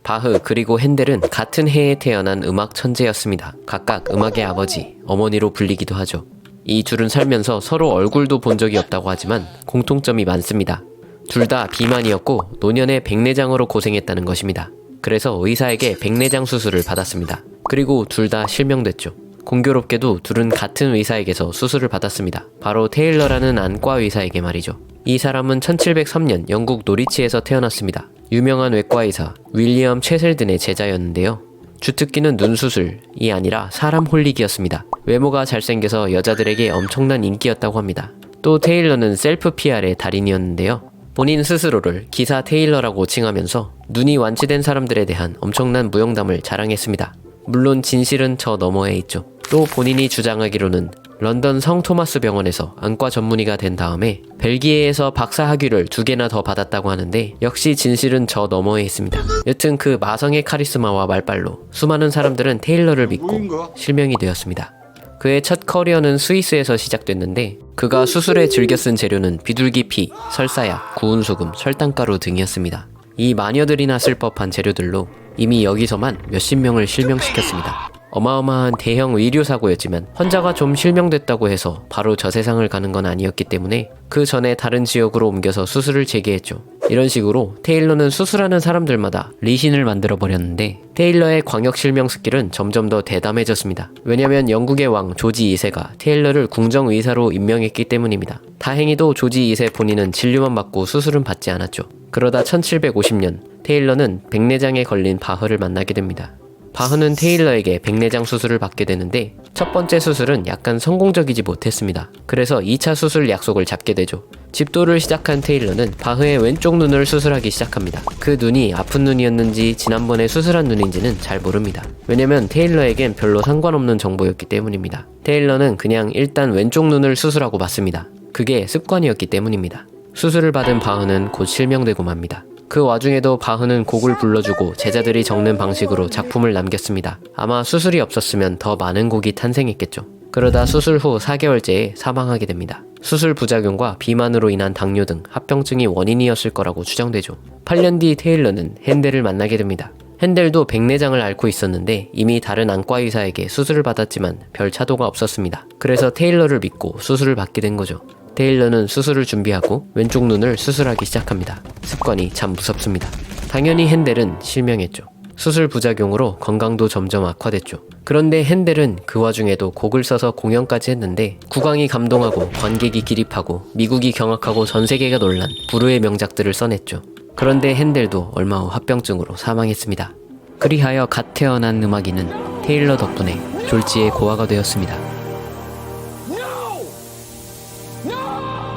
바흐 그리고 핸델은 같은 해에 태어난 음악 천재였습니다. 각각 음악의 아버지, 어머니로 불리기도 하죠. 이 둘은 살면서 서로 얼굴도 본 적이 없다고 하지만 공통점이 많습니다. 둘 다 비만이었고 노년에 백내장으로 고생했다는 것입니다. 그래서 의사에게 백내장 수술을 받았습니다. 그리고 둘 다 실명됐죠. 공교롭게도 둘은 같은 의사에게서 수술을 받았습니다. 바로 테일러라는 안과 의사에게 말이죠. 이 사람은 1703년 영국 노리치에서 태어났습니다. 유명한 외과의사 윌리엄 채슬든의 제자였는데요. 주특기는 눈 수술이 아니라 사람 홀리기였습니다. 외모가 잘생겨서 여자들에게 엄청난 인기였다고 합니다. 또 테일러는 셀프 PR의 달인이었는데요. 본인 스스로를 기사 테일러라고 칭하면서 눈이 완치된 사람들에 대한 엄청난 무용담을 자랑했습니다. 물론 진실은 저 너머에 있죠. 또 본인이 주장하기로는 런던 성 토마스 병원에서 안과 전문의가 된 다음에 벨기에에서 박사 학위를 2개나 더 받았다고 하는데 역시 진실은 저 너머에 있습니다. 여튼 그 마성의 카리스마와 말빨로 수많은 사람들은 테일러를 믿고 실명이 되었습니다. 그의 첫 커리어는 스위스에서 시작됐는데 그가 수술에 즐겨 쓴 재료는 비둘기피, 설사약, 구운 소금, 설탕가루 등이었습니다. 이 마녀들이나 쓸 법한 재료들로 이미 여기서만 몇십 명을 실명시켰습니다. 어마어마한 대형 의료사고였지만 환자가 좀 실명됐다고 해서 바로 저 세상을 가는 건 아니었기 때문에 그 전에 다른 지역으로 옮겨서 수술을 재개했죠. 이런 식으로 테일러는 수술하는 사람들마다 리신을 만들어버렸는데 테일러의 광역 실명 스킬은 점점 더 대담해졌습니다. 왜냐면 영국의 왕 조지 2세가 테일러를 궁정의사로 임명했기 때문입니다. 다행히도 조지 2세 본인은 진료만 받고 수술은 받지 않았죠. 그러다 1750년 테일러는 백내장에 걸린 바흐를 만나게 됩니다. 바흐는 테일러에게 백내장 수술을 받게 되는데 첫 번째 수술은 약간 성공적이지 못했습니다. 그래서 2차 수술 약속을 잡게 되죠. 집도를 시작한 테일러는 바흐의 왼쪽 눈을 수술하기 시작합니다. 그 눈이 아픈 눈이었는지 지난번에 수술한 눈인지는 잘 모릅니다. 왜냐면 테일러에겐 별로 상관없는 정보였기 때문입니다. 테일러는 그냥 일단 왼쪽 눈을 수술하고 맞습니다. 그게 습관이었기 때문입니다. 수술을 받은 바흐는 곧 실명되고 맙니다. 그 와중에도 바흐는 곡을 불러주고 제자들이 적는 방식으로 작품을 남겼습니다. 아마 수술이 없었으면 더 많은 곡이 탄생했겠죠. 그러다 수술 후 4개월째에 사망하게 됩니다. 수술 부작용과 비만으로 인한 당뇨 등 합병증이 원인이었을 거라고 추정되죠. 8년 뒤 테일러는 핸델을 만나게 됩니다. 핸델도 백내장을 앓고 있었는데 이미 다른 안과 의사에게 수술을 받았지만 별 차도가 없었습니다. 그래서 테일러를 믿고 수술을 받게 된 거죠. 테일러는 수술을 준비하고 왼쪽 눈을 수술하기 시작합니다. 습관이 참 무섭습니다. 당연히 핸델은 실명했죠. 수술 부작용으로 건강도 점점 악화됐죠. 그런데 핸델은 그 와중에도 곡을 써서 공연까지 했는데 국왕이 감동하고 관객이 기립하고 미국이 경악하고 전 세계가 놀란 불후의 명작들을 써냈죠. 그런데 핸델도 얼마 후 합병증으로 사망했습니다. 그리하여 갓 태어난 음악인은 테일러 덕분에 졸지에 고아가 되었습니다. No!